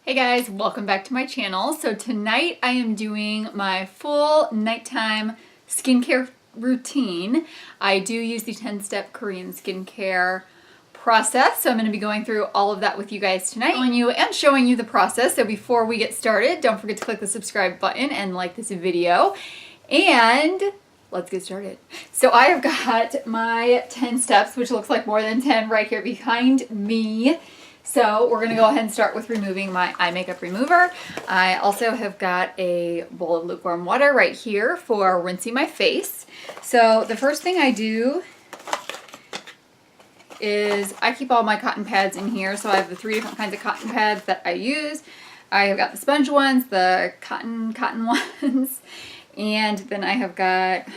Hey guys, welcome back to my channel. So tonight I am doing my full nighttime skincare routine. I do use the 10-step Korean skincare process, so I'm going to be going through all of that with you guys tonight, showing you the process. So before we get started, don't forget to click the subscribe button and like this video, and let's get started. So I have got my 10 steps, which looks like more than 10 right here behind me. So we're going to go ahead and start with removing my eye makeup remover. I also have got a bowl of lukewarm water right here for rinsing my face. So the first thing I do is I keep all my cotton pads in here. So I have the 3 different kinds of cotton pads that I use. I have got the sponge ones, the cotton ones, and then I have got,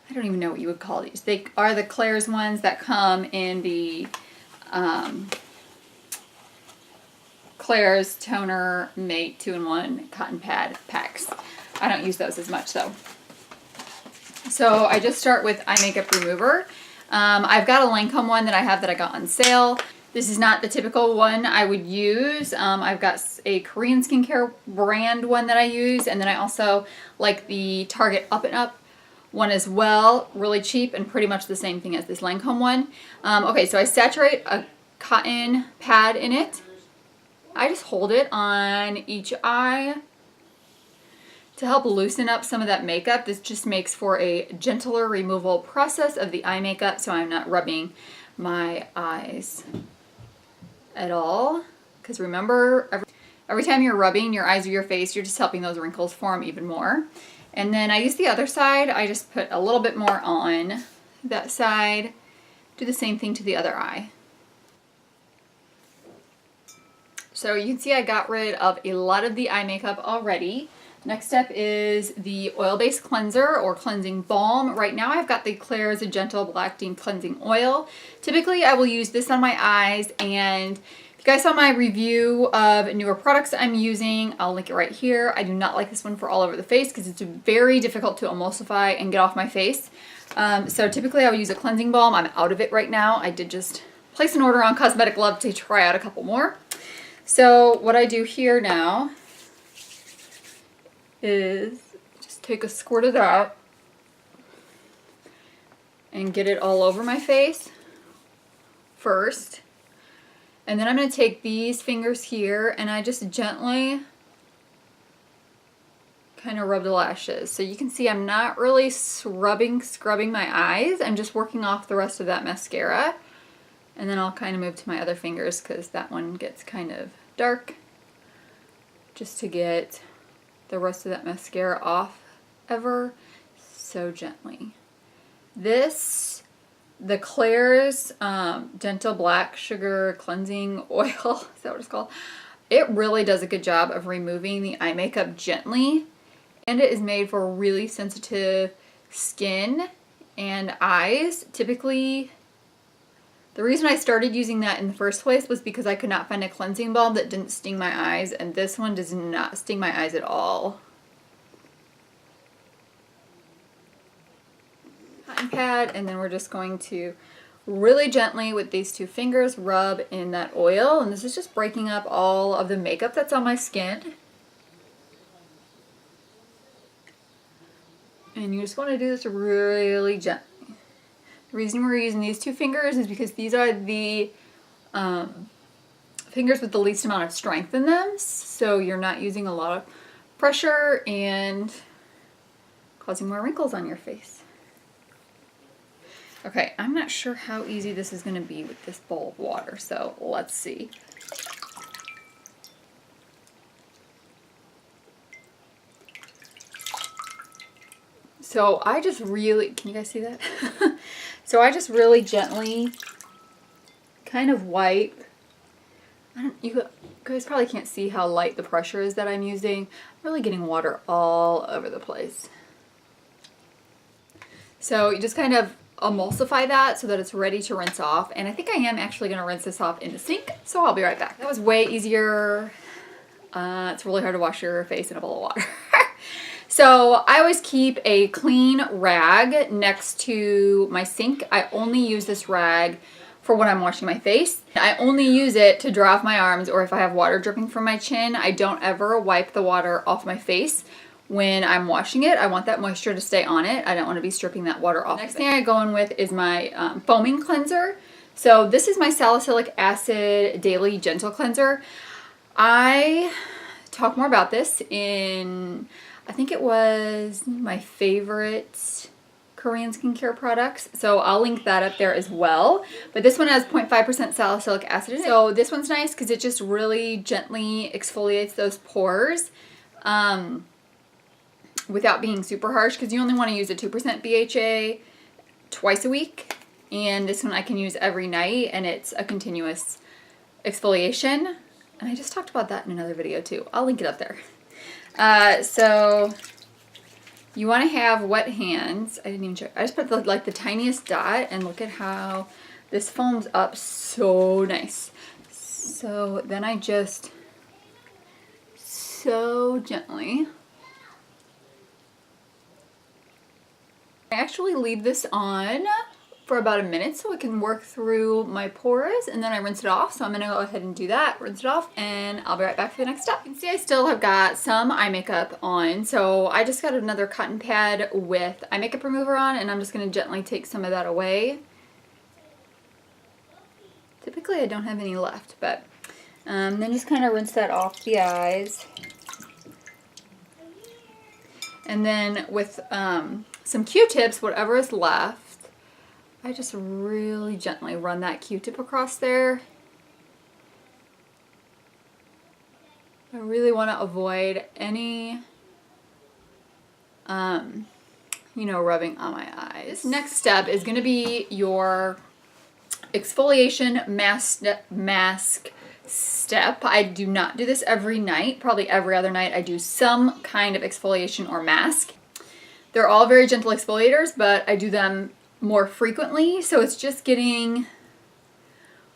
I don't even know what you would call these. They are the Klairs ones that come in the Klairs Toner Mate 2-in-1 cotton pad packs. I don't use those as much though. So I just start with eye makeup remover. I've got a Lancome one that I have that I got on sale. This is not the typical one I would use. I've got a Korean skincare brand one that I use, and then I also like the Target Up and Up one as well. Really cheap and pretty much the same thing as this Lancome one. Okay, so I saturate a cotton pad in it. I just hold it on each eye to help loosen up some of that makeup. This just makes for a gentler removal process of the eye makeup, so I'm not rubbing my eyes at all. Because remember, every time you're rubbing your eyes or your face, you're just helping those wrinkles form even more. And then I use the other side. I just put a little bit more on that side. Do the same thing to the other eye. So you can see I got rid of a lot of the eye makeup already. Next step is the oil-based cleanser or cleansing balm. Right now I've got the Klairs Gentle Black Dean Cleansing Oil. Typically I will use this on my eyes, and if you guys saw my review of newer products I'm using, I'll link it right here. I do not like this one for all over the face because it's very difficult to emulsify and get off my face. So typically I would use a cleansing balm. I'm out of it right now. I did just place an order on Cosmetic Love to try out a couple more. So what I do here now is just take a squirt of that and get it all over my face first. And then I'm going to take these fingers here and I just gently kind of rub the lashes. So you can see I'm not really scrubbing my eyes. I'm just working off the rest of that mascara. And then I'll kind of move to my other fingers because that one gets kind of dark, just to get the rest of that mascara off ever so gently. This, the Klairs Gentle Black Sugar Cleansing Oil, is that what it's called? It really does a good job of removing the eye makeup gently, and it is made for really sensitive skin and eyes. Typically, the reason I started using that in the first place was because I could not find a cleansing balm that didn't sting my eyes, and this one does not sting my eyes at all. Cotton pad, and then we're just going to really gently with these 2 fingers rub in that oil, and this is just breaking up all of the makeup that's on my skin. And you just want to do this really gently. The reason we're using these 2 fingers is because these are the fingers with the least amount of strength in them, so you're not using a lot of pressure and causing more wrinkles on your face. Okay, I'm not sure how easy this is going to be with this bowl of water, so let's see. So I just really, can you guys see that? So I just really gently kind of wipe. You guys probably can't see how light the pressure is that I'm using. I'm really getting water all over the place. So you just kind of emulsify that so that it's ready to rinse off. And I think I am actually going to rinse this off in the sink, so I'll be right back. That was way easier. It's really hard to wash your face in a bowl of water. So I always keep a clean rag next to my sink. I only use this rag for when I'm washing my face. I only use it to dry off my arms or if I have water dripping from my chin. I don't ever wipe the water off my face when I'm washing it. I want that moisture to stay on it. I don't want to be stripping that water off. Next thing I go in with is my foaming cleanser. So this is my salicylic acid daily gentle cleanser. I talk more about this in, I think it was my favorite Korean skincare products. So I'll link that up there as well. But this one has 0.5% salicylic acid in it. So this one's nice because it just really gently exfoliates those pores without being super harsh, because you only want to use a 2% BHA twice a week. And this one I can use every night and it's a continuous exfoliation. And I just talked about that in another video too. I'll link it up there. So you want to have wet hands. I didn't even check. I just put the tiniest dot and look at how this foams up so nice. So then I just so gently. I actually leave this on for about a minute so it can work through my pores, and then I rinse it off. So I'm gonna go ahead and do that, rinse it off, and I'll be right back for the next step. You can see I still have got some eye makeup on, so I just got another cotton pad with eye makeup remover on, and I'm just gonna gently take some of that away. Typically I don't have any left, but then just kind of rinse that off the eyes. And then with some Q-tips, whatever is left, I just really gently run that Q-tip across there. I really want to avoid any, you know, rubbing on my eyes. Next step is going to be your exfoliation mask step. I do not do this every night. Probably every other night I do some kind of exfoliation or mask. They're all very gentle exfoliators, but I do them more frequently, so it's just getting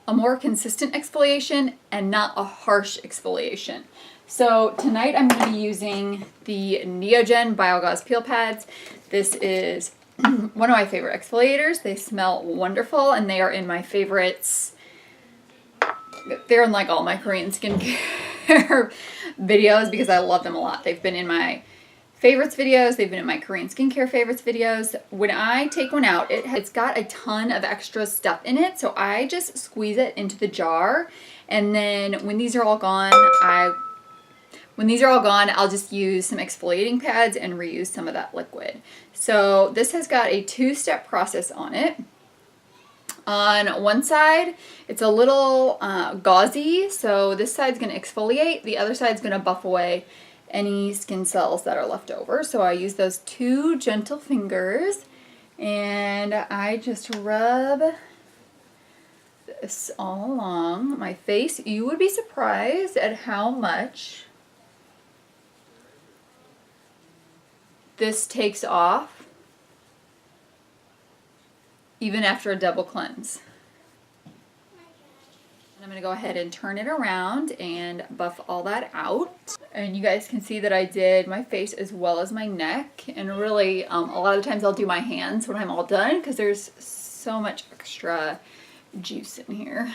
a more consistent exfoliation and not a harsh exfoliation. So tonight I'm going to be using the Neogen Biogauze Peel Pads. This is one of my favorite exfoliators. They smell wonderful and they are in my favorites. They're in like all my Korean skincare videos because I love them a lot. They've been in my favorites videos, they've been in my Korean skincare favorites videos. When I take one out, it's got a ton of extra stuff in it, so I just squeeze it into the jar, and then when these are all gone, I'll just use some exfoliating pads and reuse some of that liquid. So this has got a two-step process on it. On one side, it's a little gauzy, so this side's going to exfoliate, the other side's going to buff away any skin cells that are left over. So I use those two gentle fingers and I just rub this all along my face. You would be surprised at how much this takes off even after a double cleanse. I'm going to go ahead and turn it around and buff all that out. And you guys can see that I did my face as well as my neck. And really, a lot of the times I'll do my hands when I'm all done because there's so much extra juice in here.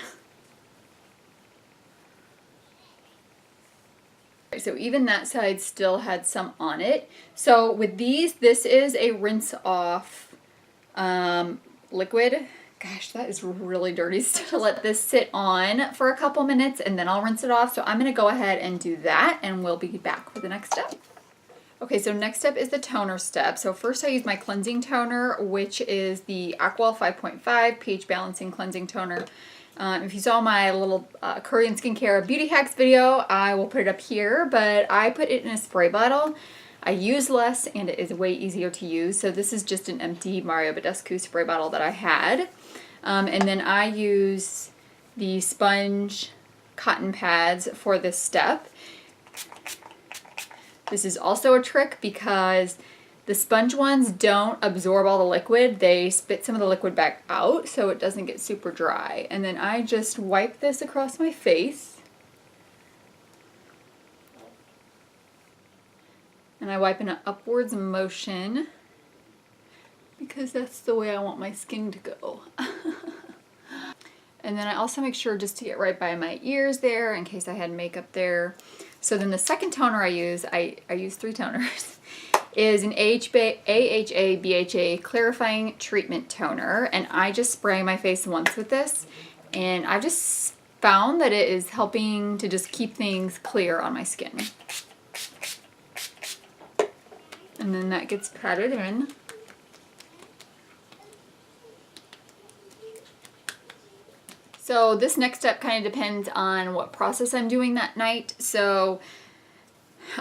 So even that side still had some on it. So with these, this is a rinse off liquid. Gosh, that is really dirty still. Let this sit on for a couple minutes and then I'll rinse it off. So I'm going to go ahead and do that and we'll be back for the next step. Okay, so next step is the toner step. So first I use my cleansing toner, which is the Acwell 5.5 pH Balancing Cleansing Toner. If you saw my little Korean skincare beauty hacks video, I will put it up here, but I put it in a spray bottle. I use less and it is way easier to use. So this is just an empty Mario Badescu spray bottle that I had. And then I use the sponge cotton pads for this step. This is also a trick because the sponge ones don't absorb all the liquid. They spit some of the liquid back out so it doesn't get super dry. And then I just wipe this across my face. And I wipe in an upwards motion because that's the way I want my skin to go. And then I also make sure just to get right by my ears there in case I had makeup there. So then the second toner I use 3 toners, is an AHA BHA clarifying treatment toner. And I just spray my face once with this. And I've just found that it is helping to just keep things clear on my skin. And then that gets patted in. So this next step kind of depends on what process I'm doing that night. So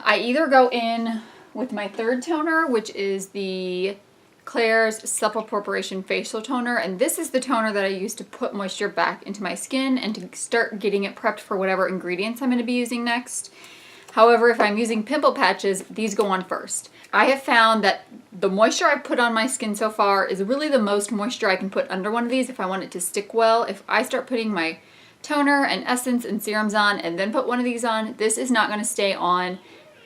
I either go in with my third toner, which is the Klairs Supple Preparation Facial Toner. And this is the toner that I use to put moisture back into my skin and to start getting it prepped for whatever ingredients I'm going to be using next. However, if I'm using pimple patches, these go on first. I have found that the moisture I've put on my skin so far is really the most moisture I can put under one of these if I want it to stick well. If I start putting my toner and essence and serums on and then put one of these on, this is not going to stay on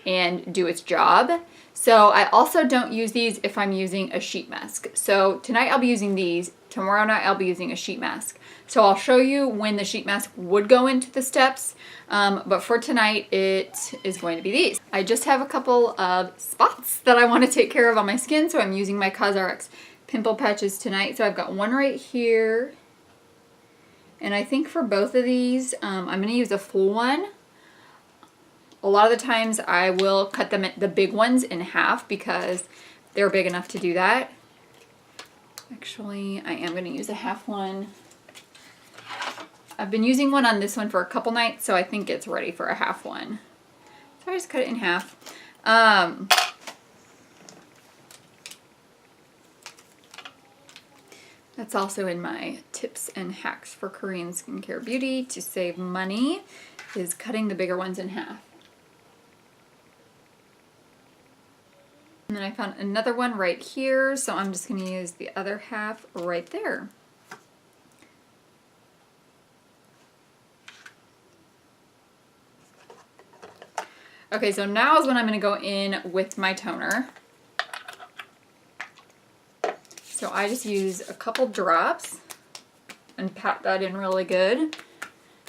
and do its job. So I also don't use these if I'm using a sheet mask. So tonight I'll be using these. Tomorrow night I'll be using a sheet mask. So I'll show you when the sheet mask would go into the steps. But for tonight it is going to be these. I just have a couple of spots that I want to take care of on my skin. So I'm using my CosRx pimple patches tonight. So I've got one right here. And I think for both of these, I'm going to use a full one. A lot of the times I will cut them, the big ones, in half because they're big enough to do that. Actually, I am going to use a half one. I've been using one on this one for a couple nights, so I think it's ready for a half one. So I just cut it in half. That's also in my tips and hacks for Korean skincare beauty to save money, is cutting the bigger ones in half. And then I found another one right here, so I'm just going to use the other half right there. Okay, so now is when I'm going to go in with my toner. So I just use a couple drops and pat that in really good.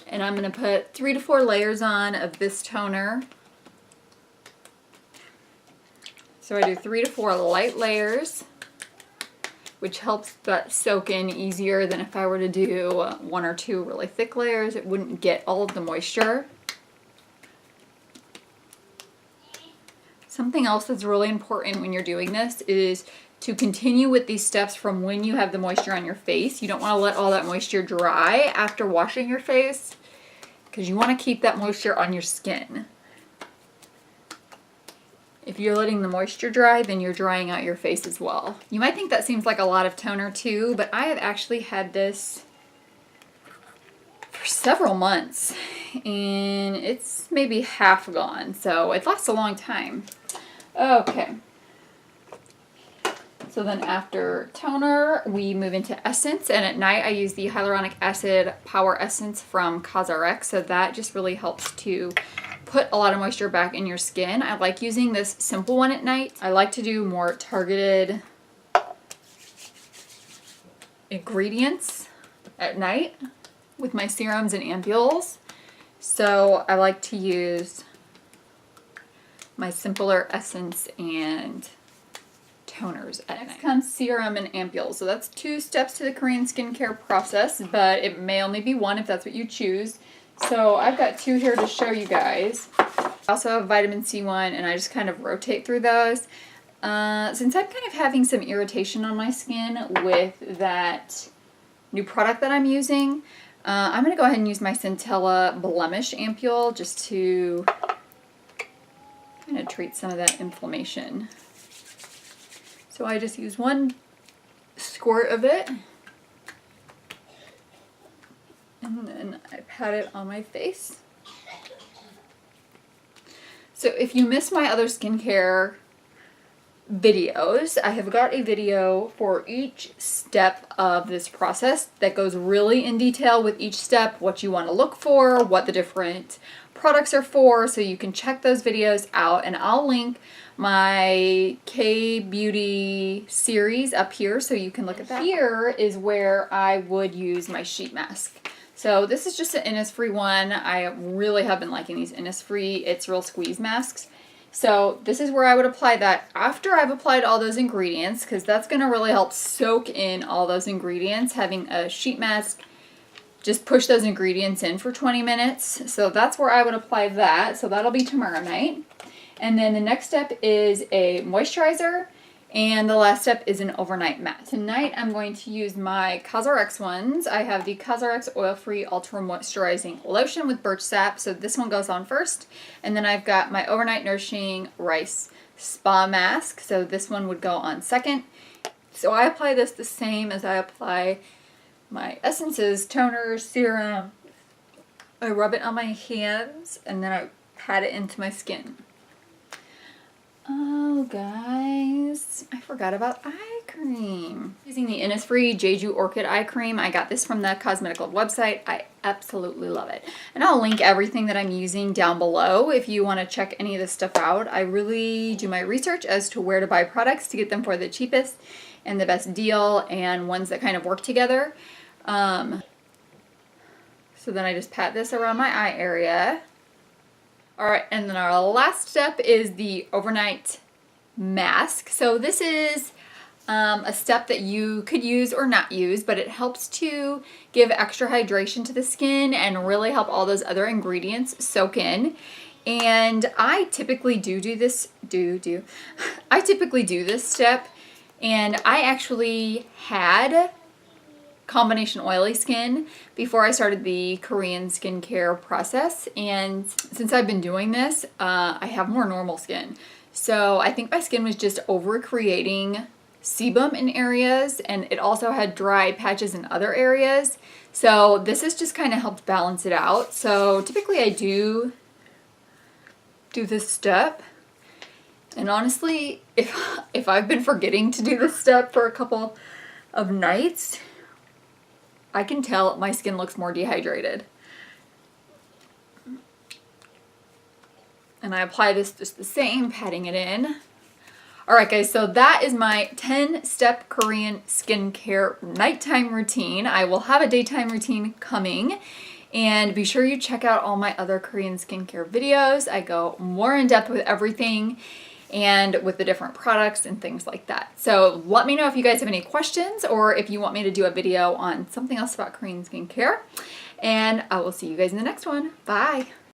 And I'm going to put 3 to 4 layers on of this toner. So I do 3 to 4 light layers, which helps that soak in easier than if I were to do 1 or 2 really thick layers. It wouldn't get all of the moisture. Something else that's really important when you're doing this is to continue with these steps from when you have the moisture on your face. You don't want to let all that moisture dry after washing your face because you want to keep that moisture on your skin. If you're letting the moisture dry, then you're drying out your face as well. You might think that seems like a lot of toner too, but I have actually had this for several months and it's maybe half gone, so it lasts a long time. Okay. So then after toner, we move into essence, and at night I use the Hyaluronic Acid Power Essence from CosRx, so that just really helps to put a lot of moisture back in your skin. I like using this simple one at night. I like to do more targeted ingredients at night with my serums and ampules. So I like to use my simpler essence and toners at night. Next comes serum and ampules. So that's 2 steps to the Korean skincare process, but it may only be 1 if that's what you choose. So I've got 2 here to show you guys. I also have vitamin C one, and I just kind of rotate through those. Since I'm kind of having some irritation on my skin with that new product that I'm using, I'm going to go ahead and use my Centella Blemish Ampule just to kind of treat some of that inflammation. So I just use 1 squirt of it. And then I pat it on my face. So if you missed my other skincare videos, I have got a video for each step of this process that goes really in detail with each step, what you want to look for, what the different products are for, so you can check those videos out, and I'll link my K-Beauty series up here so you can look at that. Here is where I would use my sheet mask. So this is just an Innisfree one. I really have been liking these Innisfree It's Real Squeeze masks. So this is where I would apply that after I've applied all those ingredients, because that's going to really help soak in all those ingredients. Having a sheet mask, just push those ingredients in for 20 minutes. So that's where I would apply that. So that'll be tomorrow night. And then the next step is a moisturizer. And the last step is an overnight mask. Tonight I'm going to use my CosRx ones. I have the CosRx Oil-Free Ultra Moisturizing Lotion with Birch Sap. So this one goes on first. And then I've got my Overnight Nourishing Rice Spa Mask. So this one would go on second. So I apply this the same as I apply my essences, toner, serum. I rub it on my hands and then I pat it into my skin. Oh guys, I forgot about eye cream. Using the Innisfree Jeju Orchid eye cream. I got this from the Cosmetical website. I absolutely love it. And I'll link everything that I'm using down below if you want to check any of this stuff out. I really do my research as to where to buy products to get them for the cheapest and the best deal and ones that kind of work together. So then I just pat this around my eye area. All right, and then our last step is the overnight mask. So this is a step that you could use or not use, but it helps to give extra hydration to the skin and really help all those other ingredients soak in. And I typically do this step, and I actually had combination oily skin before I started the Korean skincare process, and since I've been doing this I have more normal skin. So I think my skin was just over creating sebum in areas, and it also had dry patches in other areas. So this has just kind of helped balance it out. So typically I do this step, and honestly if I've been forgetting to do this step for a couple of nights, I can tell my skin looks more dehydrated. And I apply this just the same, patting it in. All right, guys, so that is my 10-step Korean skincare nighttime routine. I will have a daytime routine coming. And be sure you check out all my other Korean skincare videos. I go more in depth with everything and with the different products and things like that. So let me know if you guys have any questions or if you want me to do a video on something else about Korean skincare. And I will see you guys in the next one. Bye.